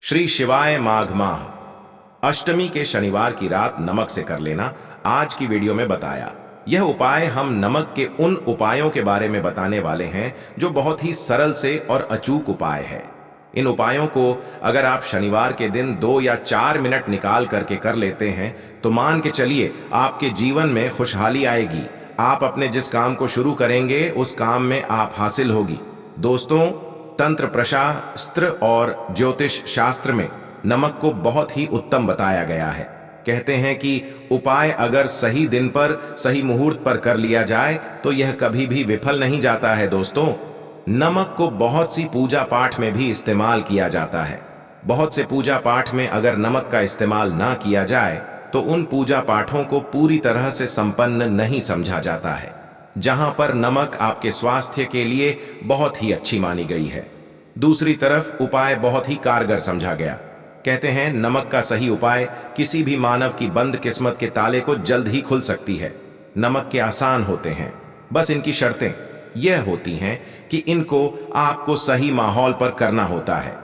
श्री शिवाय माघ माह अष्टमी के शनिवार की रात नमक से कर लेना आज की वीडियो में बताया। यह उपाय हम नमक के उन उपायों के बारे में बताने वाले हैं जो बहुत ही सरल से और अचूक उपाय है। इन उपायों को अगर आप शनिवार के दिन 2 या 4 मिनट निकाल करके कर लेते हैं तो मान के चलिए आपके जीवन में खुशहाली आएगी। आप अपने जिस काम को शुरू करेंगे उस काम में आप हासिल होगी। दोस्तों, तंत्र प्रशास्त्र और ज्योतिष शास्त्र में नमक को बहुत ही उत्तम बताया गया है। कहते हैं कि उपाय अगर सही दिन पर सही मुहूर्त पर कर लिया जाए तो यह कभी भी विफल नहीं जाता है। दोस्तों, नमक को बहुत सी पूजा पाठ में भी इस्तेमाल किया जाता है। बहुत से पूजा पाठ में अगर नमक का इस्तेमाल ना किया जाए तो उन पूजा पाठों को पूरी तरह से संपन्न नहीं समझा जाता है। जहां पर नमक आपके स्वास्थ्य के लिए बहुत ही अच्छी मानी गई है, दूसरी तरफ उपाय बहुत ही कारगर समझा गया। कहते हैं नमक का सही उपाय किसी भी मानव की बंद किस्मत के ताले को जल्द ही खुल सकती है। नमक के आसान होते हैं, बस इनकी शर्तें यह होती हैं कि इनको आपको सही माहौल पर करना होता है।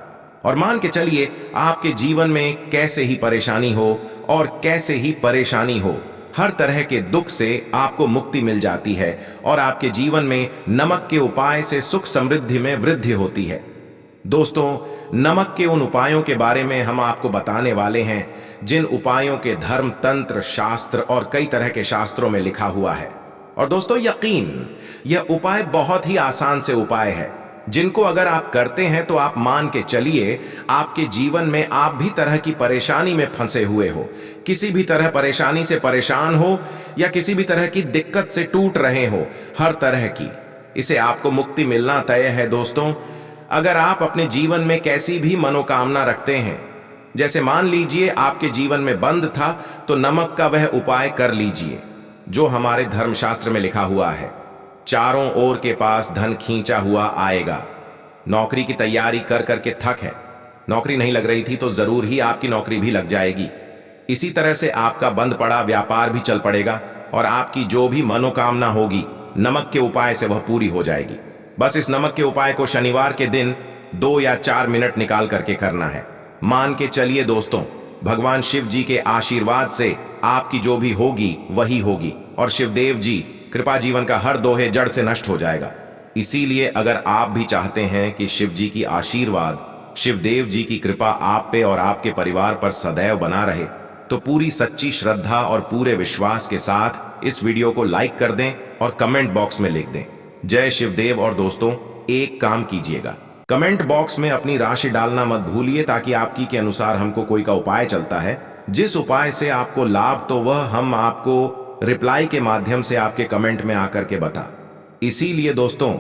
और मान के चलिए आपके जीवन में कैसे ही परेशानी हो और कैसे ही परेशानी हो, हर तरह के दुख से आपको मुक्ति मिल जाती है और आपके जीवन में नमक के उपाय से सुख समृद्धि में वृद्धि होती है। दोस्तों, नमक के उन उपायों के बारे में हम आपको बताने वाले हैं जिन उपायों के धर्म, तंत्र, शास्त्र और कई तरह के शास्त्रों में लिखा हुआ है। और दोस्तों, यकीन यह उपाय बहुत ही आसान से उपाय है जिनको अगर आप करते हैं तो आप मान के चलिए आपके जीवन में आप भी तरह की परेशानी में फंसे हुए हो, किसी भी तरह परेशानी से परेशान हो या किसी भी तरह की दिक्कत से टूट रहे हो, हर तरह की इसे आपको मुक्ति मिलना तय है। दोस्तों, अगर आप अपने जीवन में कैसी भी मनोकामना रखते हैं, जैसे मान लीजिए आपके जीवन में बंद था, तो नमक का वह उपाय कर लीजिए जो हमारे धर्मशास्त्र में लिखा हुआ है। चारों ओर के पास धन खींचा हुआ आएगा। नौकरी की तैयारी कर करके थक है, नौकरी नहीं लग रही थी तो जरूर ही आपकी नौकरी भी लग जाएगी। इसी तरह से आपका बंद पड़ा व्यापार भी चल पड़ेगा और आपकी जो भी मनोकामना होगी नमक के उपाय से वह पूरी हो जाएगी। बस इस नमक के उपाय को शनिवार के दिन 2 या 4 मिनट निकाल करके करना है। मान के चलिए दोस्तों, भगवान शिव जी के आशीर्वाद से आपकी जो भी होगी वही होगी और शिवदेव जी कृपा जीवन का हर दोहे जड़ से नष्ट हो जाएगा। इसीलिए अगर आप भी चाहते हैं कि शिव जी की आशीर्वाद, शिवदेव जी की कृपा आप पे और आपके परिवार पर सदैव बना रहे, तो पूरी सच्ची श्रद्धा और पूरे विश्वास के साथ इस वीडियो को लाइक कर दें और कमेंट बॉक्स में लिख दें जय शिवदेव। और दोस्तों, एक काम कीजिएगा, कमेंट बॉक्स में अपनी राशि डालना मत भूलिए, ताकि आपकी के अनुसार हमको कोई का उपाय चलता है, जिस उपाय से आपको लाभ तो वह हम आपको रिप्लाई के माध्यम से आपके कमेंट में आकर के बता। इसीलिए दोस्तों,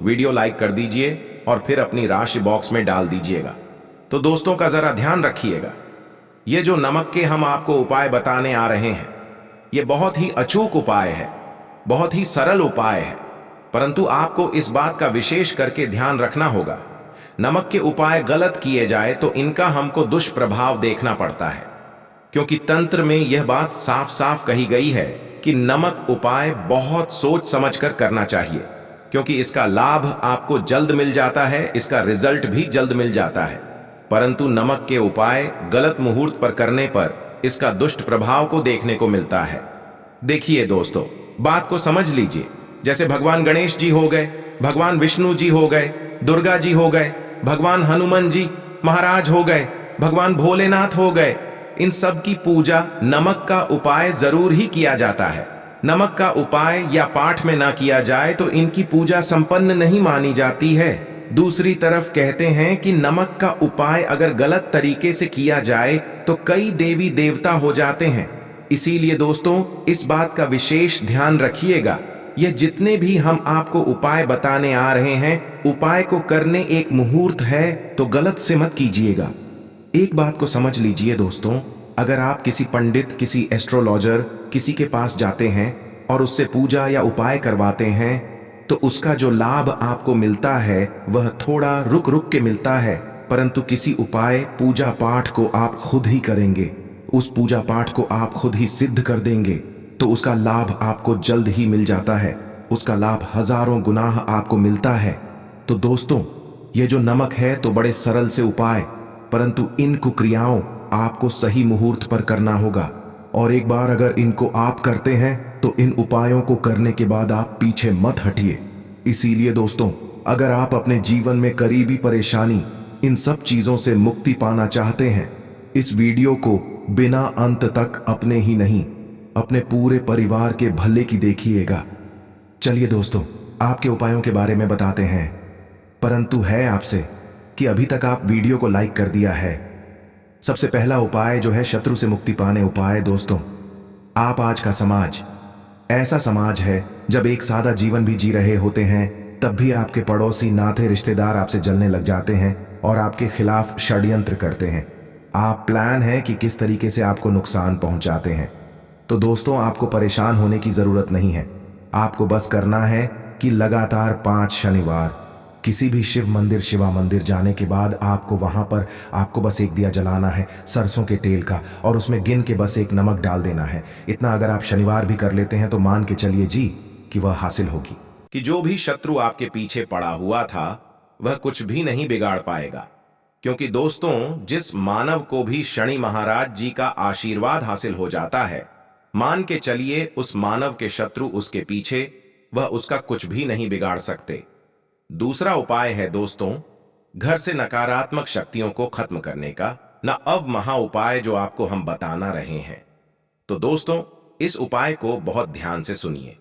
वीडियो लाइक कर दीजिए और फिर अपनी राशि बॉक्स में डाल दीजिएगा। तो दोस्तों का जरा ध्यान रखिएगा, ये जो नमक के हम आपको उपाय बताने आ रहे हैं ये बहुत ही अचूक उपाय है, बहुत ही सरल उपाय है, परंतु आपको इस बात का विशेष करके ध्यान रखना होगा। नमक के उपाय गलत किए जाए तो इनका हमको दुष्प्रभाव देखना पड़ता है, क्योंकि तंत्र में यह बात साफ साफ कही गई है कि नमक उपाय बहुत सोच समझकर करना चाहिए, क्योंकि इसका लाभ आपको जल्द मिल जाता है, इसका रिजल्ट भी जल्द मिल जाता है। परंतु नमक के उपाय गलत मुहूर्त पर करने पर इसका दुष्ट प्रभाव को देखने को मिलता है। देखिए दोस्तों, बात को समझ लीजिए। जैसे भगवान गणेश जी हो गए, भगवान विष्णु जी हो गए, दुर्गा जी हो गए, भगवान हनुमान जी महाराज हो गए, भगवान भोलेनाथ हो गए, इन सब की पूजा नमक का उपाय जरूर ही किया जाता है। नमक का उपाय या पाठ में ना किया जाए तो इनकी पूजा संपन्न नहीं मानी जाती है। दूसरी तरफ कहते हैं कि नमक का उपाय अगर गलत तरीके से किया जाए तो कई देवी देवता हो जाते हैं। इसीलिए दोस्तों, इस बात का विशेष ध्यान रखिएगा। यह जितने भी हम आपको उपाय बताने आ रहे हैं, उपाय को करने एक मुहूर्त है तो गलत से मत कीजिएगा। एक बात को समझ लीजिए दोस्तों, अगर आप किसी पंडित, किसी एस्ट्रोलॉजर, किसी के पास जाते हैं और उससे पूजा या उपाय करवाते हैं तो उसका जो लाभ आपको मिलता है वह थोड़ा रुक रुक के मिलता है, परंतु किसी उपाय, पूजा पाठ को आप खुद ही करेंगे, उस पूजा पाठ को आप खुद ही सिद्ध कर देंगे तो उसका लाभ आपको जल्द ही मिल जाता है, उसका लाभ हजारों गुना आपको मिलता है। तो दोस्तों, ये जो नमक है तो बड़े सरल से उपाय, परंतु इन कुक्रियाओं आपको सही मुहूर्त पर करना होगा। और एक बार अगर इनको आप करते हैं तो इन उपायों को करने के बाद आप पीछे मत हटिए। इसीलिए दोस्तों, अगर आप अपने जीवन में करीबी परेशानी, इन सब चीजों से मुक्ति पाना चाहते हैं, इस वीडियो को बिना अंत तक अपने ही नहीं, अपने पूरे परिवार के भले की देखिएगा। चलिए दोस्तों, आपके उपायों के बारे में बताते हैं, परंतु है आपसे कि अभी तक आप वीडियो को लाइक कर दिया है। सबसे पहला उपाय जो है शत्रु से मुक्ति पाने उपाय। दोस्तों, आप आज का समाज ऐसा समाज है जब एक सादा जीवन भी जी रहे होते हैं तब भी आपके पड़ोसी, नाते, रिश्तेदार आपसे जलने लग जाते हैं और आपके खिलाफ षड्यंत्र करते हैं। आप प्लान है कि किस तरीके से आपको नुकसान पहुंचाते हैं। तो दोस्तों, आपको परेशान होने की जरूरत नहीं है। आपको बस करना है कि लगातार 5 शनिवार किसी भी शिव मंदिर, शिवा मंदिर जाने के बाद आपको वहां पर आपको बस एक दिया जलाना है सरसों के तेल का, और उसमें गिन के बस एक नमक डाल देना है। इतना अगर आप शनिवार भी कर लेते हैं तो मान के चलिए जी कि वह हासिल होगी। कि जो भी शत्रु आपके पीछे पड़ा हुआ था वह कुछ भी नहीं बिगाड़ पाएगा, क्योंकि दोस्तों, जिस मानव को भी शनि महाराज जी का आशीर्वाद हासिल हो जाता है, मान के चलिए उस मानव के शत्रु उसके पीछे, वह उसका कुछ भी नहीं बिगाड़ सकते। दूसरा उपाय है दोस्तों, घर से नकारात्मक शक्तियों को खत्म करने का न अव महा उपाय जो आपको हम बताना रहे हैं। तो दोस्तों, इस उपाय को बहुत ध्यान से सुनिए।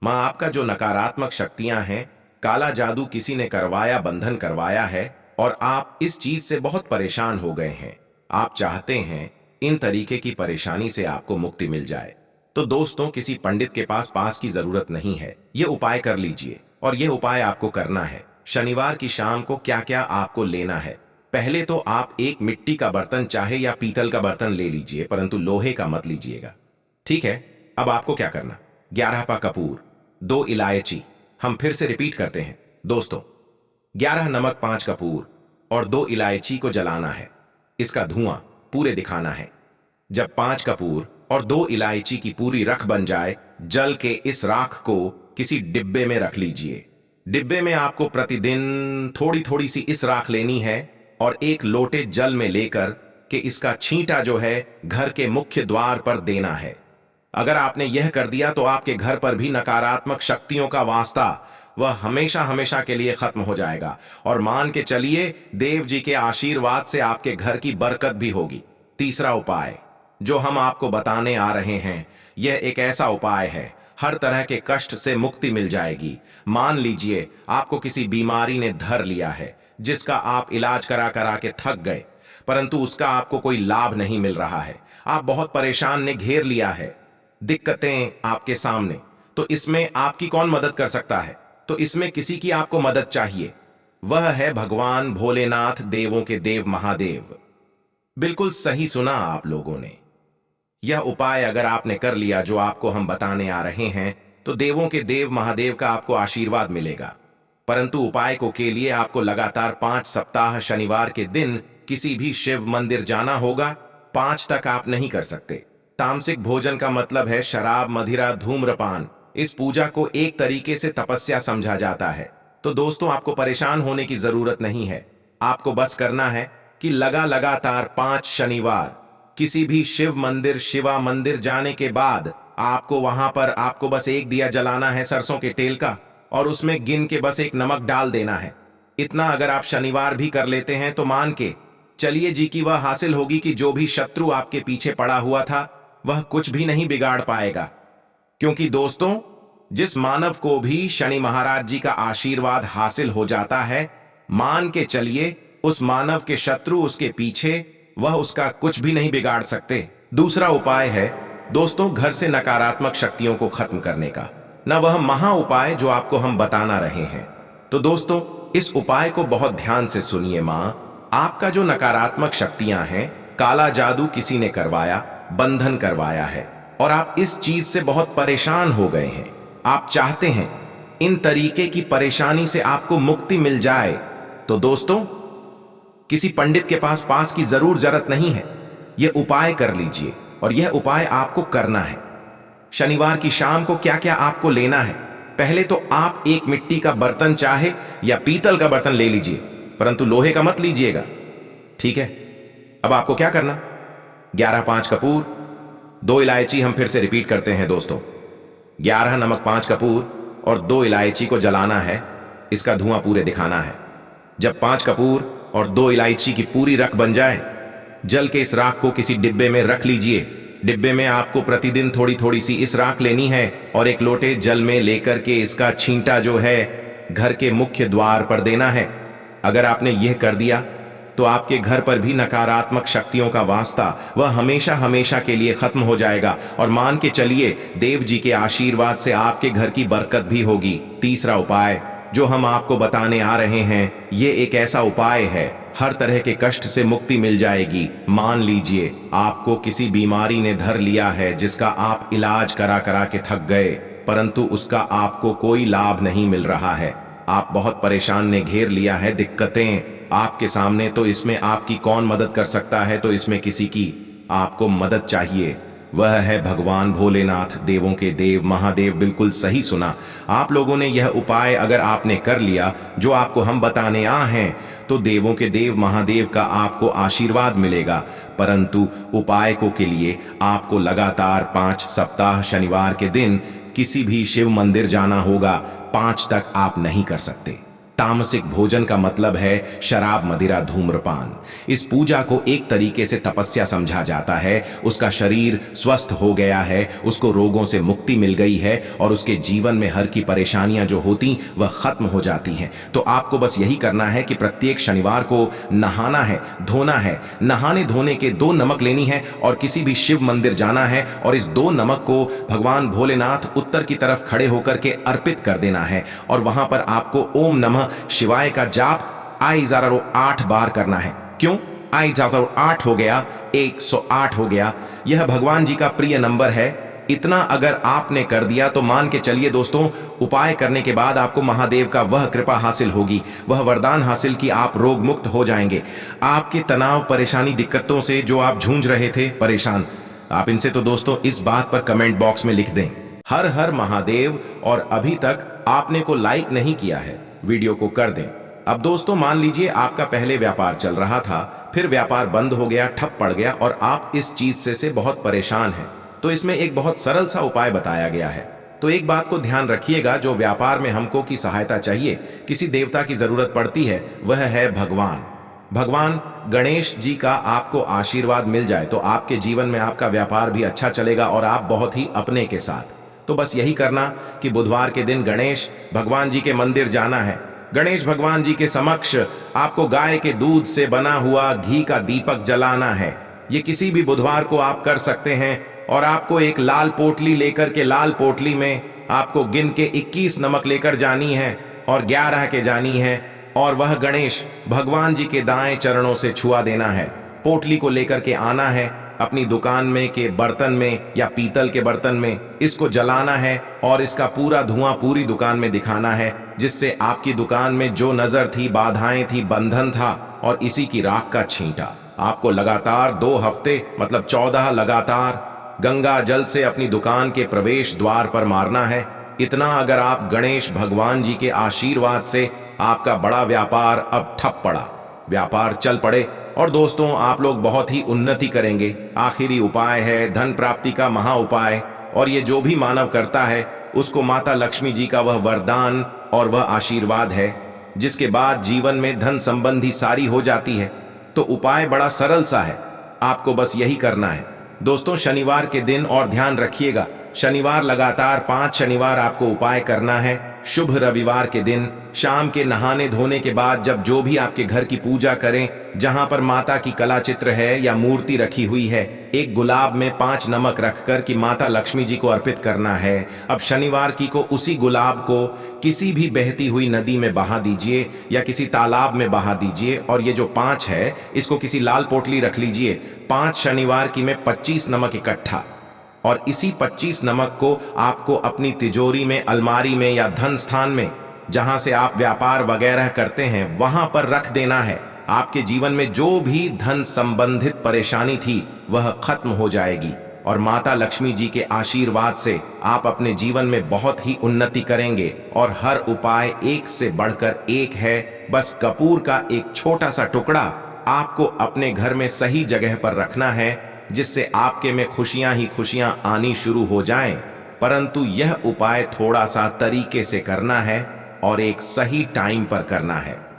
मां, आपका जो नकारात्मक शक्तियां हैं, काला जादू किसी ने करवाया, बंधन करवाया है और आप इस चीज से बहुत परेशान हो गए हैं। आप चाहते हैं इन तरीके की परेशानी से आपको मुक्ति मिल जाए। तो दोस्तों, किसी पंडित के पास की जरूरत नहीं है। ये उपाय कर लीजिए। और यह उपाय आपको करना है शनिवार की शाम को। क्या क्या आपको लेना है? पहले तो आप एक मिट्टी का बर्तन, चाहे या पीतल का बर्तन ले लीजिए, परंतु लोहे का मत लीजिएगा, ठीक है? अब आपको क्या करना, 11 पा कपूर, 2 इलायची, हम फिर से रिपीट करते हैं दोस्तों, 11 नमक, 5 कपूर और 2 इलायची को जलाना है। इसका धुआं पूरे दिखाना है। जब 5 कपूर और 2 इलायची की पूरी रख बन जाए, जल के इस राख को किसी डिब्बे में रख लीजिए। डिब्बे में आपको प्रतिदिन थोड़ी थोड़ी सी इस राख लेनी है और एक लोटे जल में लेकर के इसका छींटा जो है घर के मुख्य द्वार पर देना है। अगर आपने यह कर दिया तो आपके घर पर भी नकारात्मक शक्तियों का वास्ता वह हमेशा हमेशा के लिए खत्म हो जाएगा। और मान के चलिए देव जी के आशीर्वाद से आपके घर की बरकत भी होगी। तीसरा उपाय जो हम आपको बताने आ रहे हैं, यह एक ऐसा उपाय है, हर तरह के कष्ट से मुक्ति मिल जाएगी। मान लीजिए आपको किसी बीमारी ने धर लिया है, जिसका आप इलाज करा करा के थक गए, परंतु उसका आपको कोई लाभ नहीं मिल रहा है। आप बहुत परेशान ने घेर लिया है, दिक्कतें आपके सामने। तो इसमें आपकी कौन मदद कर सकता है? तो इसमें किसी की आपको मदद चाहिए, वह है भगवान भोलेनाथ, देवों के देव महादेव। बिल्कुल सही सुना आप लोगों ने। यह उपाय अगर आपने कर लिया जो आपको हम बताने आ रहे हैं, तो देवों के देव महादेव का आपको आशीर्वाद मिलेगा। परंतु उपाय को के लिए आपको लगातार 5 सप्ताह शनिवार के दिन किसी भी शिव मंदिर जाना होगा। 5 तक आप नहीं कर सकते। तामसिक भोजन का मतलब है शराब, मदिरा, धूम्रपान। इस पूजा को एक तरीके से तपस्या समझा जाता है। तो दोस्तों, आपको परेशान होने की जरूरत नहीं है। आपको बस करना है कि लगातार 5 शनिवार किसी भी शिव मंदिर, शिवा मंदिर जाने के बाद आपको वहां पर आपको बस एक दिया जलाना है सरसों के तेल का, और उसमें गिन के बस एक नमक डाल देना है। इतना अगर आप शनिवार भी कर लेते हैं तो मान के चलिए जी की वह हासिल होगी कि जो भी शत्रु आपके पीछे पड़ा हुआ था वह कुछ भी नहीं बिगाड़ पाएगा। क्योंकि दोस्तों, जिस मानव को भी शनि महाराज जी का आशीर्वाद हासिल हो जाता है, मान के चलिए उस मानव के शत्रु उसके पीछे, वह उसका कुछ भी नहीं बिगाड़ सकते। दूसरा उपाय है दोस्तों, घर से नकारात्मक शक्तियों को खत्म करने का, न वह महा उपाय जो आपको हम बताना रहे हैं। तो दोस्तों, इस उपाय को बहुत ध्यान से सुनिए। मां, आपका जो नकारात्मक शक्तियां हैं, काला जादू किसी ने करवाया, बंधन करवाया है और आप इस चीज से बहुत परेशान हो गए हैं। आप चाहते हैं इन तरीके की परेशानी से आपको मुक्ति मिल जाए। तो दोस्तों, किसी पंडित के पास की जरूर जरूरत नहीं है। यह उपाय कर लीजिए और यह उपाय आपको करना है। शनिवार की शाम को क्या क्या आपको लेना है? पहले तो आप एक मिट्टी का बर्तन, चाहे या पीतल का बर्तन ले लीजिए, परंतु लोहे का मत लीजिएगा, ठीक है, अब आपको क्या करना, 11 5 कपूर, 2 इलायची, हम फिर से रिपीट करते हैं दोस्तों, 11 नमक 5 कपूर और 2 इलायची को जलाना है, इसका धुआं पूरे दिखाना है। जब 5 कपूर और 2 इलायची की पूरी रख बन जाए, जल के इस राख को किसी डिब्बे में रख लीजिए। डिब्बे में आपको प्रतिदिन थोड़ी थोड़ी सी इस राख लेनी है और एक लोटे जल में लेकर के इसका छींटा जो है घर के मुख्य द्वार पर देना है। अगर आपने यह कर दिया तो आपके घर पर भी नकारात्मक शक्तियों का वास्ता वह हमेशा हमेशा के लिए खत्म हो जाएगा और मान के चलिए देव जी के आशीर्वाद से आपके घर की बरकत भी होगी। तीसरा उपाय जो हम आपको बताने आ रहे हैं, ये एक ऐसा उपाय है, हर तरह के कष्ट से मुक्ति मिल जाएगी। मान लीजिए आपको किसी बीमारी ने धर लिया है जिसका आप इलाज करा करा के थक गए, परंतु उसका आपको कोई लाभ नहीं मिल रहा है। आप बहुत परेशान ने घेर लिया है दिक्कतें आपके सामने, तो इसमें आपकी कौन मदद कर सकता है? तो इसमें किसी की आपको मदद चाहिए, वह है भगवान भोलेनाथ, देवों के देव महादेव। बिल्कुल सही सुना आप लोगों ने। यह उपाय अगर आपने कर लिया जो आपको हम बताने आ हैं, तो देवों के देव महादेव का आपको आशीर्वाद मिलेगा। परंतु उपाय को के लिए आपको लगातार 5 सप्ताह शनिवार के दिन किसी भी शिव मंदिर जाना होगा। 5 तक आप नहीं कर सकते। तामसिक भोजन का मतलब है शराब, मदिरा, धूम्रपान। इस पूजा को एक तरीके से तपस्या समझा जाता है। उसका शरीर स्वस्थ हो गया है, उसको रोगों से मुक्ति मिल गई है और उसके जीवन में हर की परेशानियां जो होती वह खत्म हो जाती हैं। तो आपको बस यही करना है कि प्रत्येक शनिवार को नहाना है, धोना है। नहाने धोने के 2 नमक लेनी है और किसी भी शिव मंदिर जाना है और इस 2 नमक को भगवान भोलेनाथ उत्तर की तरफ खड़े होकर के अर्पित कर देना है और वहां पर आपको ओम नमः शिवाय का जाप I8 बार करना है। क्यों I8 हो गया, 108 हो गया, यह भगवान जी का प्रिय नंबर है। इतना अगर आपने कर दिया तो मान के चलिए दोस्तों, उपाय करने के बाद आपको महादेव का वह कृपा हासिल होगी, वह वरदान हासिल कि आप रोग मुक्त हो जाएंगे। आपके तनाव, परेशानी, दिक्कतों से जो आप जूझ रहे थे परेशान, आप इनसे तो दोस्तों इस बात पर कमेंट बॉक्स में लिख दें हर हर महादेव। और अभी तक आपने को लाइक नहीं किया है, वीडियो को कर दें। अब दोस्तों मान लीजिए आपका पहले व्यापार चल रहा था, फिर व्यापार बंद हो गया, ठप पड़ गया और आप इस चीज से बहुत परेशान हैं। तो इसमें एक बहुत सरल सा उपाय बताया गया है। तो एक बात को ध्यान रखिएगा, जो व्यापार में हमको की सहायता चाहिए, किसी देवता की जरूरत पड़ती है, वह है भगवान गणेश जी का आपको आशीर्वाद मिल जाए तो आपके जीवन में आपका व्यापार भी अच्छा चलेगा और आप बहुत ही अपने के साथ। तो बस यही करना कि बुधवार के दिन गणेश भगवान जी के मंदिर जाना है। गणेश भगवान जी के समक्ष आपको गाय के दूध से बना हुआ घी का दीपक जलाना है। ये किसी भी बुधवार को आप कर सकते हैं और आपको एक लाल पोटली लेकर के, लाल पोटली में आपको गिन के 21 नमक लेकर जानी है और 11 के जानी है और वह गणेश भगवान जी के दाएं चरणों से छुआ देना है। पोटली को लेकर के आना है, अपनी दुकान में के बर्तन में या पीतल के बर्तन में इसको जलाना है और इसका पूरा धुआं पूरी दुकान में दिखाना है, जिससे आपकी दुकान में जो नजर थी, बाधाएं थी, बंधन था, और इसी की राख का छींटा आपको लगातार 2 हफ्ते मतलब 14 लगातार गंगा जल से अपनी दुकान के प्रवेश द्वार पर मारना है। इतना अगर आप गणेश भगवान जी के आशीर्वाद से आपका बड़ा व्यापार अब ठप पड़ा, व्यापार चल पड़े और दोस्तों आप लोग बहुत ही उन्नति करेंगे। आखिरी उपाय है धन प्राप्ति का महा उपाय, और ये जो भी मानव करता है उसको माता लक्ष्मी जी का वह वरदान और वह आशीर्वाद है, जिसके बाद जीवन में धन संबंधी सारी हो जाती है। तो उपाय बड़ा सरल सा है, आपको बस यही करना है दोस्तों, शनिवार के दिन। और ध्यान रखिएगा, शनिवार लगातार 5 शनिवार आपको उपाय करना है। शुभ रविवार के दिन शाम के नहाने धोने के बाद जब जो भी आपके घर की पूजा करें, जहां पर माता की कला चित्र है या मूर्ति रखी हुई है, एक गुलाब में 5 नमक रखकर कि माता लक्ष्मी जी को अर्पित करना है। अब शनिवार की को उसी गुलाब को किसी भी बहती हुई नदी में बहा दीजिए या किसी तालाब में बहा दीजिए, और ये जो 5 है इसको किसी लाल पोटली रख लीजिए। 5 शनिवार की में 25 नमक इकट्ठा, और इसी 25 नमक को आपको अपनी तिजोरी में, अलमारी में या धन स्थान में जहां से आप व्यापार वगैरह करते हैं वहां पर रख देना है। आपके जीवन में जो भी धन संबंधित परेशानी थी वह खत्म हो जाएगी और माता लक्ष्मी जी के आशीर्वाद से आप अपने जीवन में बहुत ही उन्नति करेंगे। और हर उपाय एक से बढ़कर एक है। बस कपूर का एक छोटा सा टुकड़ा आपको अपने घर में सही जगह पर रखना है, जिससे आपके में खुशियां ही खुशियां आनी शुरू हो जाएं। परंतु यह उपाय थोड़ा सा तरीके से करना है और एक सही टाइम पर करना है।